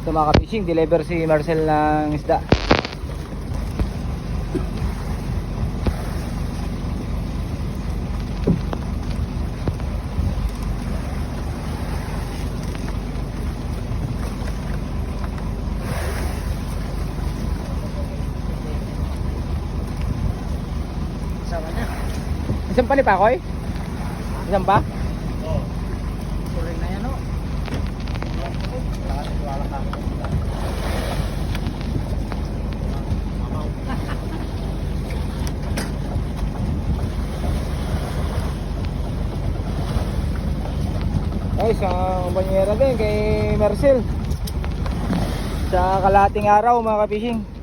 Ito mga ka-fishing, deliver si Marcel ng isda. Sama na. Isang pa ni Pakoy? Isang pa? Oo. Tuloy na yan o. Ay, isang banyera din kay Marcel. Sa kalahating araw mga ka-fishing.